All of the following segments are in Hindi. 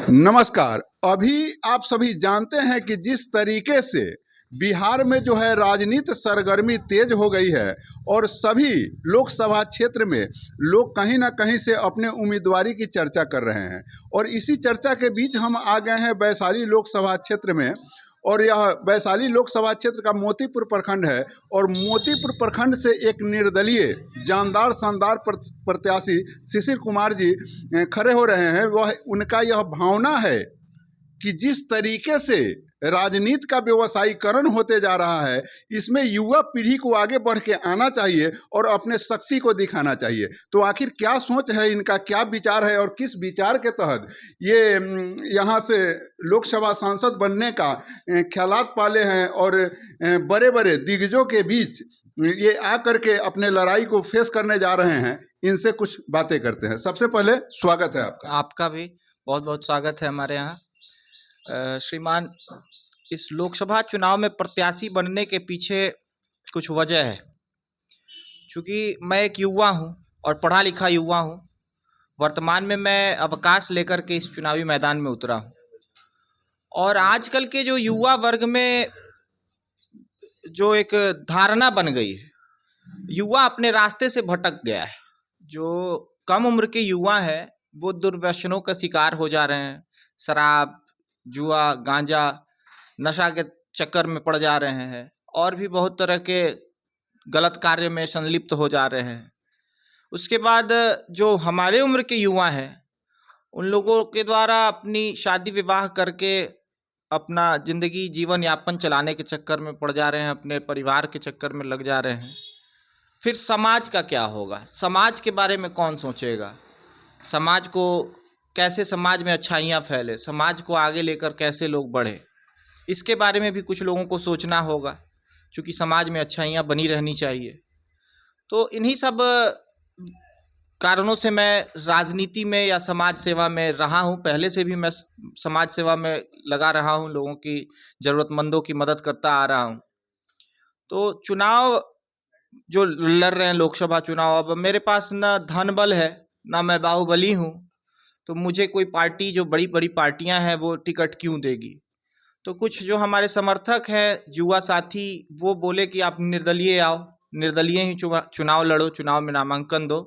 नमस्कार। अभी आप सभी जानते हैं कि जिस तरीके से बिहार में जो है राजनीति सरगर्मी तेज हो गई है और सभी लोकसभा क्षेत्र में लोग कहीं ना कहीं से अपने उम्मीदवारी की चर्चा कर रहे हैं और इसी चर्चा के बीच हम आ गए हैं वैशाली लोकसभा क्षेत्र में। और यह वैशाली लोकसभा क्षेत्र का मोतीपुर प्रखंड है और मोतीपुर प्रखंड से एक निर्दलीय जानदार शानदार प्रत्याशी शिशिर कुमार जी खड़े हो रहे हैं। वह उनका यह भावना है कि जिस तरीके से राजनीति का व्यवसायीकरण होते जा रहा है, इसमें युवा पीढ़ी को आगे बढ़ के आना चाहिए और अपने शक्ति को दिखाना चाहिए। तो आखिर क्या सोच है इनका, क्या विचार है और किस विचार के तहत ये यहाँ से लोकसभा सांसद बनने का ख्यालात पाले हैं और बड़े बड़े दिग्गजों के बीच ये आकर के अपने लड़ाई को फेस करने जा रहे हैं, इनसे कुछ बातें करते हैं। सबसे पहले स्वागत है आपका। आपका भी बहुत बहुत स्वागत है हमारे यहाँ। श्रीमान, इस लोकसभा चुनाव में प्रत्याशी बनने के पीछे कुछ वजह है। चूँकि मैं एक युवा हूँ और पढ़ा लिखा युवा हूँ, वर्तमान में मैं अवकाश लेकर के इस चुनावी मैदान में उतरा हूँ और आजकल के जो युवा वर्ग में जो एक धारणा बन गई है, युवा अपने रास्ते से भटक गया है। जो कम उम्र के युवा हैं वो दुर्व्यसनों का शिकार हो जा रहे हैं। शराब, जुआ, गांजा, नशा के चक्कर में पड़ जा रहे हैं और भी बहुत तरह के गलत कार्य में संलिप्त हो जा रहे हैं। उसके बाद जो हमारे उम्र के युवा हैं, उन लोगों के द्वारा अपनी शादी विवाह करके अपना ज़िंदगी जीवन यापन चलाने के चक्कर में पड़ जा रहे हैं, अपने परिवार के चक्कर में लग जा रहे हैं। फिर समाज का क्या होगा? समाज के बारे में कौन सोचेगा? समाज को कैसे, समाज में अच्छाइयाँ फैले, समाज को आगे लेकर कैसे लोग बढ़े, इसके बारे में भी कुछ लोगों को सोचना होगा, क्योंकि समाज में अच्छाइयाँ बनी रहनी चाहिए। तो इन्हीं सब कारणों से मैं राजनीति में या समाज सेवा में रहा हूँ। पहले से भी मैं समाज सेवा में लगा रहा हूँ, लोगों की, ज़रूरतमंदों की मदद करता आ रहा हूँ। तो चुनाव जो लड़ रहे हैं, लोकसभा चुनाव, अब मेरे पास ना धन बल है, ना मैं बाहुबली हूँ, तो मुझे कोई पार्टी, जो बड़ी बड़ी पार्टियां हैं, वो टिकट क्यों देगी। तो कुछ जो हमारे समर्थक हैं, युवा साथी, वो बोले कि आप निर्दलीय आओ, निर्दलीय ही चुनाव लड़ो, चुनाव में नामांकन दो।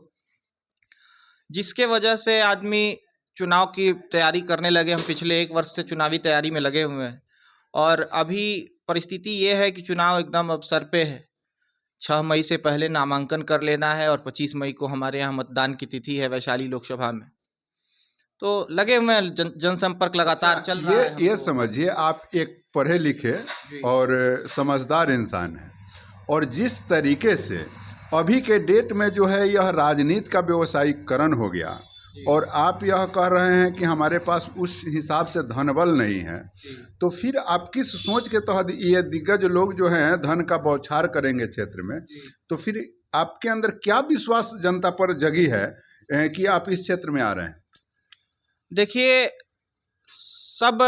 जिसके वजह से आदमी चुनाव की तैयारी करने लगे। हम पिछले 1 वर्ष से चुनावी तैयारी में लगे हुए हैं और अभी परिस्थिति ये है कि चुनाव एकदम अब सर पे है। 6 मई से पहले नामांकन कर लेना है और 25 मई को हमारे यहाँ मतदान की तिथि है वैशाली लोकसभा में। तो लगे हुए हैं, जनसंपर्क लगातार चल रहा है। ये समझिए, आप एक पढ़े लिखे और समझदार इंसान हैं और जिस तरीके से अभी के डेट में जो है यह राजनीति का व्यवसायीकरण हो गया और आप यह कह रहे हैं कि हमारे पास उस हिसाब से धनबल नहीं है, तो फिर आप किस सोच के तहत ये दिग्गज लोग जो हैं धन का बौछार करेंगे क्षेत्र में, तो फिर आपके अंदर क्या विश्वास जनता पर जगी है कि आप इस क्षेत्र में आ रहे हैं? देखिए, सब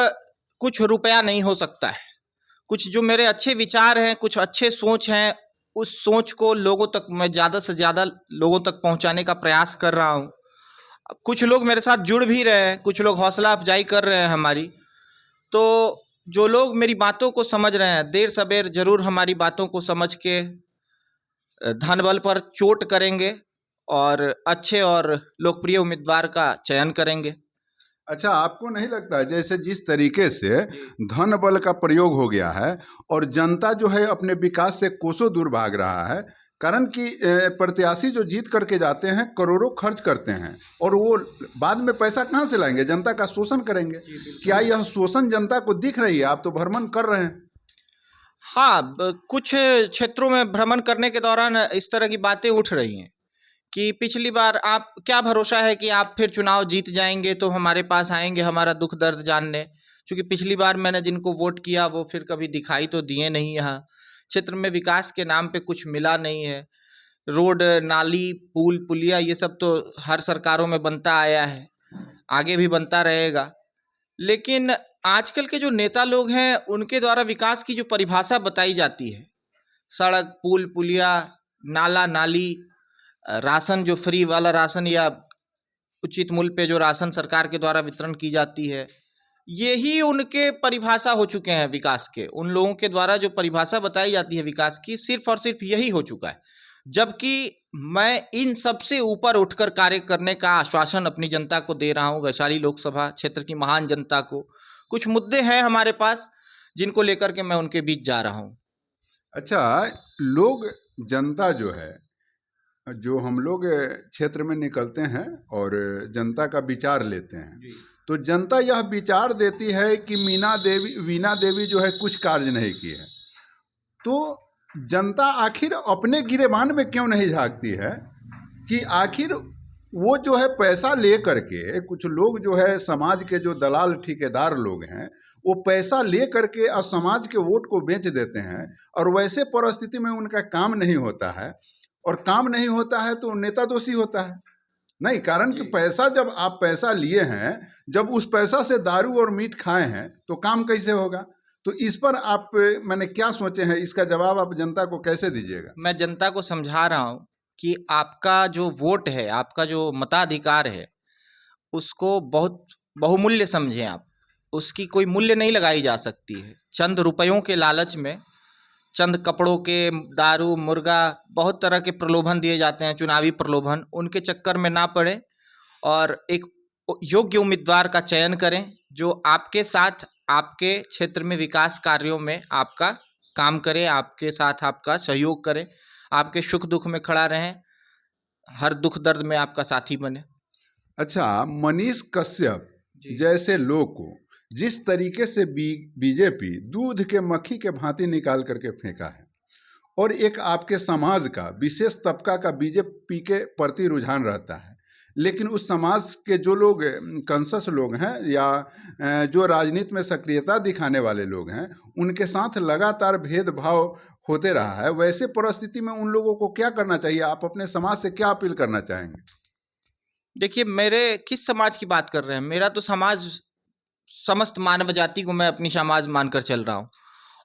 कुछ रुपया नहीं हो सकता है। कुछ जो मेरे अच्छे विचार हैं, कुछ अच्छे सोच हैं, उस सोच को लोगों तक मैं ज़्यादा से ज़्यादा लोगों तक पहुंचाने का प्रयास कर रहा हूं। कुछ लोग मेरे साथ जुड़ भी रहे हैं, कुछ लोग हौसला अफजाई कर रहे हैं हमारी। तो जो लोग मेरी बातों को समझ रहे हैं, देर सबेर जरूर हमारी बातों को समझ के धन बल पर चोट करेंगे और अच्छे और लोकप्रिय उम्मीदवार का चयन करेंगे। अच्छा, आपको नहीं लगता है जैसे जिस तरीके से धन बल का प्रयोग हो गया है और जनता जो है अपने विकास से कोसों दूर भाग रहा है, कारण कि प्रत्याशी जो जीत करके जाते हैं करोड़ों खर्च करते हैं और वो बाद में पैसा कहाँ से लाएंगे? जनता का शोषण करेंगे। क्या यह शोषण जनता को दिख रही है? आप तो भ्रमण कर रहे हैं। हाँ, कुछ क्षेत्रों में भ्रमण करने के दौरान इस तरह की बातें उठ रही हैं कि पिछली बार, आप क्या भरोसा है कि आप फिर चुनाव जीत जाएंगे तो हमारे पास आएंगे हमारा दुख दर्द जानने। क्योंकि पिछली बार मैंने जिनको वोट किया वो फिर कभी दिखाई तो दिए नहीं। यहाँ क्षेत्र में विकास के नाम पे कुछ मिला नहीं है। रोड, नाली, पुल, पुलिया, ये सब तो हर सरकारों में बनता आया है, आगे भी बनता रहेगा। लेकिन आजकल के जो नेता लोग हैं, उनके द्वारा विकास की जो परिभाषा बताई जाती है, सड़क, पुल, पुलिया, नाला, नाली, राशन, जो फ्री वाला राशन या उचित मूल्य पे जो राशन सरकार के द्वारा वितरण की जाती है, यही उनके परिभाषा हो चुके हैं विकास के। उन लोगों के द्वारा जो परिभाषा बताई जाती है विकास की, सिर्फ और सिर्फ यही हो चुका है। जबकि मैं इन सब से ऊपर उठकर कार्य करने का आश्वासन अपनी जनता को दे रहा हूँ, वैशाली लोकसभा क्षेत्र की महान जनता को। कुछ मुद्दे हैं हमारे पास जिनको लेकर के मैं उनके बीच जा रहा हूँ। अच्छा, लोग, जनता जो है, जो हम लोग क्षेत्र में निकलते हैं और जनता का विचार लेते हैं, तो जनता यह विचार देती है कि वीणा देवी जो है कुछ कार्य नहीं की है। तो जनता आखिर अपने गिरेबान में क्यों नहीं झांकती है कि आखिर वो जो है पैसा ले करके, कुछ लोग जो है समाज के जो दलाल ठेकेदार लोग हैं, वो पैसा ले करके और समाज के वोट को बेच देते हैं, और वैसे परिस्थिति में उनका काम नहीं होता है। और काम नहीं होता है तो नेता दोषी होता है नहीं, कारण कि पैसा, जब आप पैसा लिए हैं, जब उस पैसा से दारू और मीट खाए हैं, तो काम कैसे होगा? तो इस पर आप, मैंने क्या सोचे हैं, इसका जवाब आप जनता को कैसे दीजिएगा? मैं जनता को समझा रहा हूँ कि आपका जो वोट है, आपका जो मताधिकार है, उसको बहुत बहुमूल्य समझें आप। उसकी कोई मूल्य नहीं लगाई जा सकती है। चंद रुपयों के लालच में, चंद कपड़ों के, दारू, मुर्गा, बहुत तरह के प्रलोभन दिए जाते हैं, चुनावी प्रलोभन। उनके चक्कर में ना पड़े और एक योग्य उम्मीदवार का चयन करें जो आपके साथ, आपके क्षेत्र में विकास कार्यों में आपका काम करे, आपके साथ आपका सहयोग करे, आपके सुख दुख में खड़ा रहें, हर दुख दर्द में आपका साथी बने। अच्छा, मनीष कश्यप जैसे लोग को जिस तरीके से बीजेपी दूध के मक्खी के भांति निकाल करके फेंका है, और एक आपके समाज का विशेष तबका का बीजेपी के प्रति रुझान रहता है, लेकिन उस समाज के जो लोग कंसस लोग हैं या जो राजनीति में सक्रियता दिखाने वाले लोग हैं, उनके साथ लगातार भेदभाव होते रहा है। वैसे परिस्थिति में उन लोगों को क्या करना चाहिए? आप अपने समाज से क्या अपील करना चाहेंगे? देखिए, मेरे किस समाज की बात कर रहे हैं? मेरा तो समाज, समस्त मानव जाति को मैं अपनी समाज मानकर चल रहा हूँ।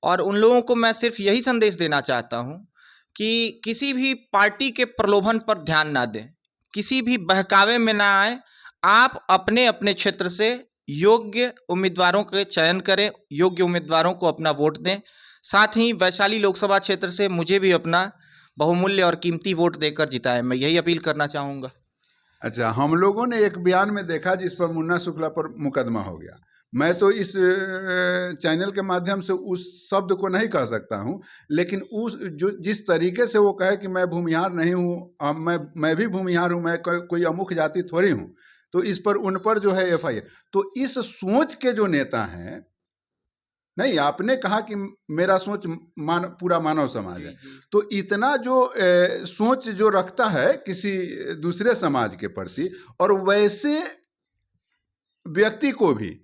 और उन लोगों को मैं सिर्फ यही संदेश देना चाहता हूँ कि किसी भी पार्टी के प्रलोभन पर ध्यान ना दें, किसी भी बहकावे में ना आए। आप अपने अपने क्षेत्र से योग्य उम्मीदवारों के चयन करें, योग्य उम्मीदवारों को अपना वोट दें। साथ ही वैशाली लोकसभा क्षेत्र से मुझे भी अपना बहुमूल्य और कीमती वोट देकर जिताएं, मैं यही अपील करना चाहूँगा। अच्छा, हम लोगों ने एक बयान में देखा जिस पर मुन्ना शुक्ला पर मुकदमा हो गया। मैं तो इस चैनल के माध्यम से उस शब्द को नहीं कह सकता हूं, लेकिन उस जो जिस तरीके से वो कहे कि मैं भूमिहार नहीं हूं, मैं भी भूमिहार हूं, मैं कोई अमुक जाति थोड़ी हूं, तो इस पर उन पर जो है FIR। तो इस सोच के जो नेता हैं, नहीं, आपने कहा कि मेरा सोच पूरा मानव समाज है, तो इतना जो सोच जो रखता है किसी दूसरे समाज के प्रति, और वैसे व्यक्ति को भी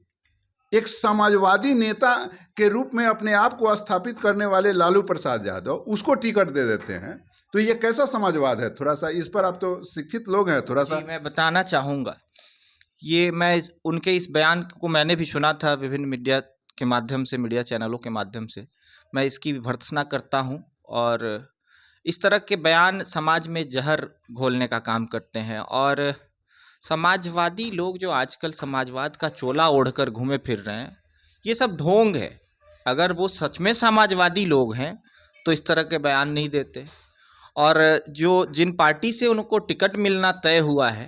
एक समाजवादी नेता के रूप में अपने आप को स्थापित करने वाले लालू प्रसाद यादव, उसको टिकट दे देते हैं, तो ये कैसा समाजवाद है? थोड़ा सा इस पर, आप तो शिक्षित लोग हैं, थोड़ा सा। मैं बताना चाहूँगा, ये मैं उनके इस बयान को मैंने भी सुना था विभिन्न मीडिया के माध्यम से, मीडिया चैनलों के माध्यम से। मैं इसकी भर्त्सना करता हूँ, और इस तरह के बयान समाज में जहर घोलने का काम करते हैं। और समाजवादी लोग जो आजकल समाजवाद का चोला ओढ़कर घूमे फिर रहे हैं, ये सब ढोंग है। अगर वो सच में समाजवादी लोग हैं तो इस तरह के बयान नहीं देते। और जिन पार्टी से उनको टिकट मिलना तय हुआ है,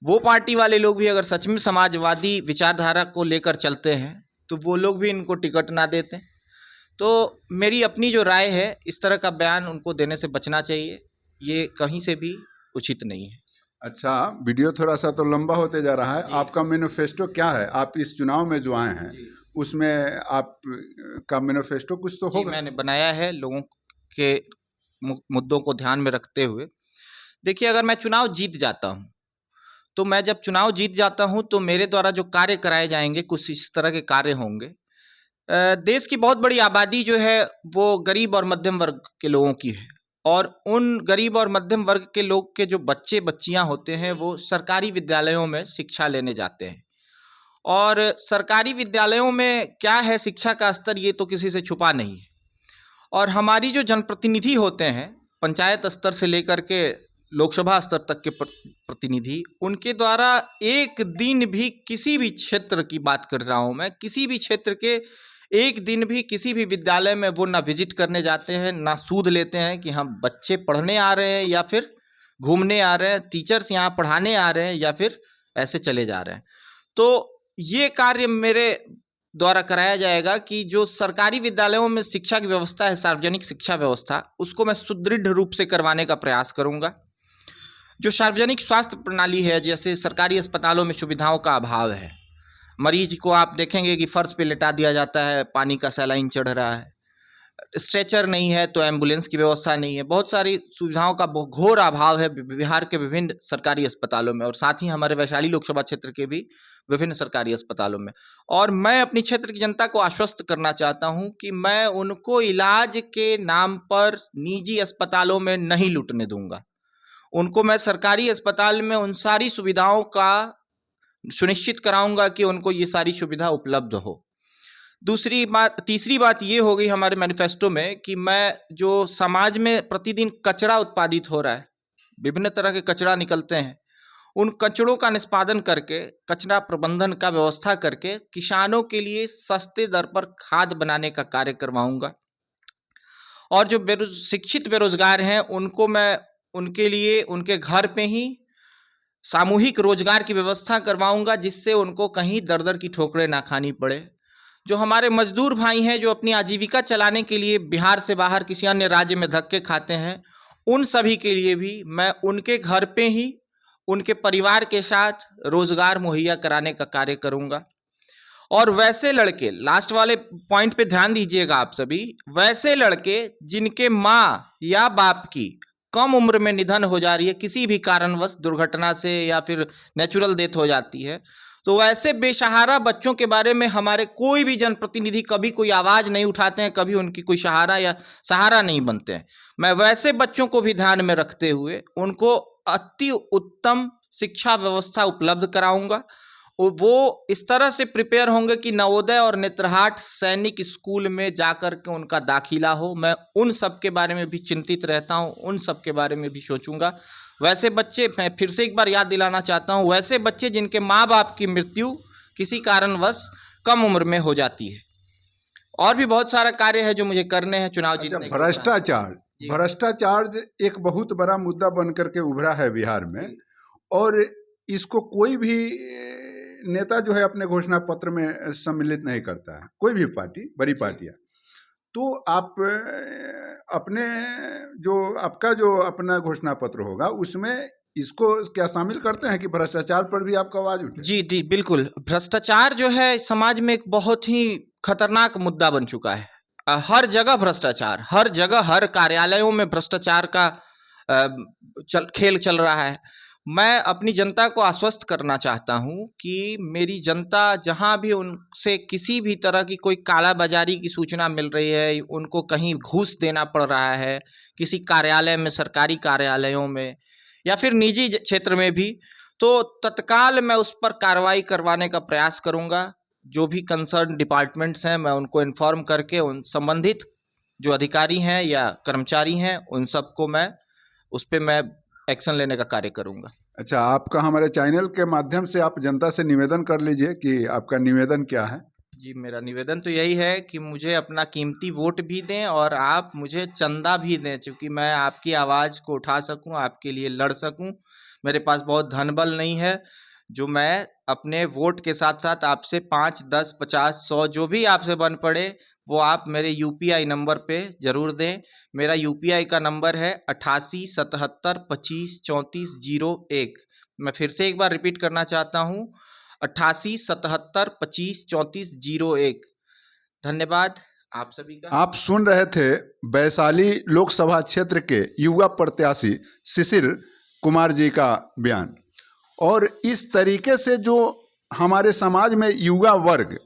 वो पार्टी वाले लोग भी अगर सच में समाजवादी विचारधारा को लेकर चलते हैं तो वो लोग भी इनको टिकट ना देते। तो मेरी अपनी जो राय है, इस तरह का बयान उनको देने से बचना चाहिए, ये कहीं से भी उचित नहीं है। अच्छा, वीडियो थोड़ा सा तो लंबा होते जा रहा है। आपका मैनिफेस्टो क्या है? आप इस चुनाव में जो आए हैं, उसमें आप का मैनिफेस्टो कुछ तो होगा? मैंने बनाया है लोगों के मुद्दों को ध्यान में रखते हुए। देखिए, अगर मैं चुनाव जीत जाता हूँ, तो मैं जब चुनाव जीत जाता हूँ तो मेरे द्वारा जो कार्य कराए जाएंगे, कुछ इस तरह के कार्य होंगे। देश की बहुत बड़ी आबादी जो है वो गरीब और मध्यम वर्ग के लोगों की है, और उन गरीब और मध्यम वर्ग के लोग के जो बच्चे बच्चियां होते हैं वो सरकारी विद्यालयों में शिक्षा लेने जाते हैं। और सरकारी विद्यालयों में क्या है, शिक्षा का स्तर ये तो किसी से छुपा नहीं है। और हमारी जो जनप्रतिनिधि होते हैं, पंचायत स्तर से लेकर के लोकसभा स्तर तक के प्रतिनिधि, उनके द्वारा एक दिन भी किसी भी क्षेत्र की बात कर रहा हूँ मैं, किसी भी क्षेत्र के एक दिन भी किसी भी विद्यालय में वो ना विजिट करने जाते हैं, ना सूद लेते हैं कि हम बच्चे पढ़ने आ रहे हैं या फिर घूमने आ रहे हैं, टीचर्स यहाँ पढ़ाने आ रहे हैं या फिर ऐसे चले जा रहे हैं। तो ये कार्य मेरे द्वारा कराया जाएगा कि जो सरकारी विद्यालयों में शिक्षा की व्यवस्था है, सार्वजनिक शिक्षा व्यवस्था, उसको मैं सुदृढ़ रूप से करवाने का प्रयास करूँगा। जो सार्वजनिक स्वास्थ्य प्रणाली है, जैसे सरकारी अस्पतालों में सुविधाओं का अभाव है, मरीज को आप देखेंगे कि फर्श पे लेटा दिया जाता है, पानी का सैलाइन चढ़ रहा है, स्ट्रेचर नहीं है तो एम्बुलेंस की व्यवस्था नहीं है, बहुत सारी सुविधाओं का घोर अभाव है बिहार के विभिन्न सरकारी अस्पतालों में और साथ ही हमारे वैशाली लोकसभा क्षेत्र के भी विभिन्न सरकारी अस्पतालों में। और मैं अपनी क्षेत्र की जनता को आश्वस्त करना चाहता हूं कि मैं उनको इलाज के नाम पर निजी अस्पतालों में नहीं लूटने दूंगा। उनको मैं सरकारी अस्पताल में उन सारी सुविधाओं का सुनिश्चित कराऊंगा कि उनको ये सारी सुविधा उपलब्ध हो। तीसरी बात ये हो गई हमारे मैनिफेस्टो में कि मैं जो समाज में प्रतिदिन कचरा उत्पादित हो रहा है, विभिन्न तरह के कचरा निकलते हैं, उन कचड़ों का निष्पादन करके, कचरा प्रबंधन का व्यवस्था करके किसानों के लिए सस्ते दर पर खाद बनाने का कार्य करवाऊंगा। और जो शिक्षित बेरोजगार हैं उनको मैं उनके लिए उनके घर पे ही सामूहिक रोजगार की व्यवस्था करवाऊंगा, जिससे उनको कहीं दर दर की ठोकरें ना खानी पड़े। जो हमारे मजदूर भाई हैं जो अपनी आजीविका चलाने के लिए बिहार से बाहर किसी अन्य राज्य में धक्के खाते हैं, उन सभी के लिए भी मैं उनके घर पे ही उनके परिवार के साथ रोजगार मुहैया कराने का कार्य करूंगा। और वैसे लड़के, लास्ट वाले पॉइंट पे ध्यान दीजिएगा आप सभी, वैसे लड़के जिनके माँ या बाप की कम उम्र में निधन हो जा रही है किसी भी कारणवश, दुर्घटना से या फिर नेचुरल डेथ हो जाती है, तो वैसे बेसहारा बच्चों के बारे में हमारे कोई भी जनप्रतिनिधि कभी कोई आवाज़ नहीं उठाते हैं, कभी उनकी कोई सहारा नहीं बनते हैं। मैं वैसे बच्चों को भी ध्यान में रखते हुए उनको अति उत्तम शिक्षा व्यवस्था उपलब्ध कराऊंगा। वो इस तरह से प्रिपेयर होंगे कि नवोदय और नेत्रहाट सैनिक स्कूल में जाकर के उनका दाखिला हो। मैं उन सब के बारे में भी चिंतित रहता हूं, उन सब के बारे में भी सोचूंगा। वैसे बच्चे, मैं फिर से एक बार याद दिलाना चाहता हूं, वैसे बच्चे जिनके माँ बाप की मृत्यु किसी कारणवश कम उम्र में हो जाती है। और भी बहुत सारा कार्य है जो मुझे करने हैं चुनाव जीतने के। भ्रष्टाचार एक बहुत बड़ा मुद्दा बन करके उभरा है बिहार में, और इसको कोई भी नेता जो है अपने घोषणा पत्र में सम्मिलित नहीं करता है, कोई भी पार्टी, बड़ी पार्टियां। तो आप अपने आपका जो अपना घोषणा पत्र होगा उसमें इसको क्या शामिल करते हैं कि भ्रष्टाचार पर भी आपका आवाज उठे? जी जी बिल्कुल। भ्रष्टाचार जो है समाज में एक बहुत ही खतरनाक मुद्दा बन चुका है। हर जगह भ्रष्टाचार, हर जगह, हर कार्यालयों में भ्रष्टाचार का खेल चल रहा है। मैं अपनी जनता को आश्वस्त करना चाहता हूं कि मेरी जनता जहां भी उनसे किसी भी तरह की कोई कालाबाजारी की सूचना मिल रही है, उनको कहीं घूस देना पड़ रहा है किसी कार्यालय में, सरकारी कार्यालयों में या फिर निजी क्षेत्र में भी, तो तत्काल मैं उस पर कार्रवाई करवाने का प्रयास करूंगा। जो भी कंसर्न डिपार्टमेंट्स हैं मैं उनको इन्फॉर्म करके उन संबंधित जो अधिकारी हैं या कर्मचारी हैं उन सबको मैं उस पर मैं एक्शन लेने का कार्य करूंगा। अच्छा, आपका हमारे चैनल के माध्यम से आप जनता से निवेदन कर लीजिए कि आपका निवेदन क्या है। जी, मेरा निवेदन तो यही है कि मुझे अपना कीमती वोट भी दें और आप मुझे चंदा भी दें, क्योंकि मैं आपकी आवाज़ को उठा सकूं, आपके लिए लड़ सकूं। मेरे पास बहुत धन बल नहीं है जो मैं अपने वोट के साथ साथ आपसे 5, 10, 50, 100 जो भी आपसे बन पड़े वो आप मेरे UPI नंबर पे ज़रूर दें। मेरा UPI का नंबर है 88 77 25 34 01। मैं फिर से एक बार रिपीट करना चाहता हूँ, 88 77 25 34 01। धन्यवाद आप सभी का। आप सुन रहे थे वैशाली लोकसभा क्षेत्र के युवा प्रत्याशी शिशिर कुमार जी का बयान। और इस तरीके से जो हमारे समाज में युवा वर्ग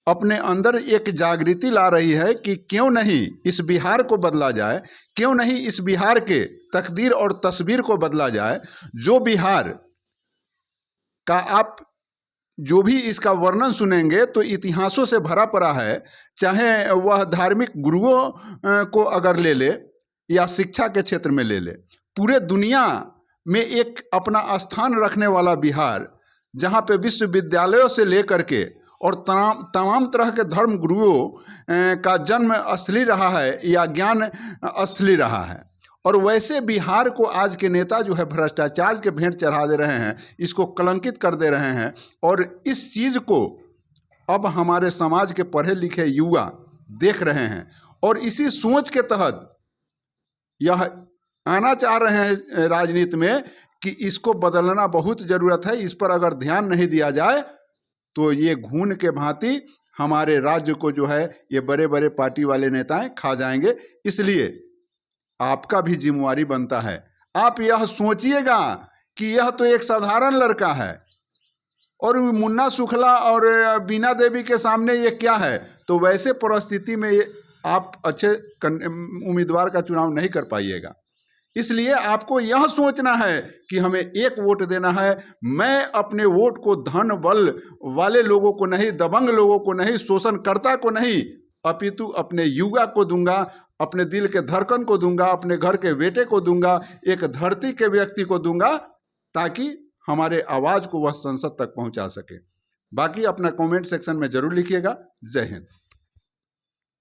अपने अंदर एक जागृति ला रही है कि क्यों नहीं इस बिहार को बदला जाए, क्यों नहीं इस बिहार के तकदीर और तस्वीर को बदला जाए। जो बिहार का आप जो भी इसका वर्णन सुनेंगे तो इतिहासों से भरा पड़ा है, चाहे वह धार्मिक गुरुओं को अगर ले ले या शिक्षा के क्षेत्र में ले ले। पूरे दुनिया में एक अपना स्थान रखने वाला बिहार, जहाँ पे विश्वविद्यालयों से लेकर के और तमाम तरह के धर्म गुरुओं का जन्म स्थली रहा है या ज्ञान स्थली रहा है। और वैसे बिहार को आज के नेता जो है भ्रष्टाचार के भेंट चढ़ा दे रहे हैं, इसको कलंकित कर दे रहे हैं। और इस चीज़ को अब हमारे समाज के पढ़े लिखे युवा देख रहे हैं और इसी सोच के तहत यह आना चाह रहे हैं राजनीति में कि इसको बदलना बहुत ज़रूरत है। इस पर अगर ध्यान नहीं दिया जाए तो ये घून के भांति हमारे राज्य को जो है ये बड़े बड़े पार्टी वाले नेताएं खा जाएंगे। इसलिए आपका भी जिम्मेवारी बनता है, आप यह सोचिएगा कि यह तो एक साधारण लड़का है और मुन्ना शुक्ला और बीना देवी के सामने ये क्या है। तो वैसे परिस्थिति में आप अच्छे उम्मीदवार का चुनाव नहीं कर पाइएगा। इसलिए आपको यह सोचना है कि हमें एक वोट देना है। मैं अपने वोट को धन बल वाले लोगों को नहीं, दबंग लोगों को नहीं, शोषणकर्ता को नहीं, अपितु अपने युवा को दूंगा, अपने दिल के धड़कन को दूंगा, अपने घर के बेटे को दूंगा, एक धरती के व्यक्ति को दूंगा, ताकि हमारे आवाज़ को वह संसद तक पहुंचा सके। बाकी अपना कमेंट सेक्शन में जरूर लिखिएगा। जय हिंद।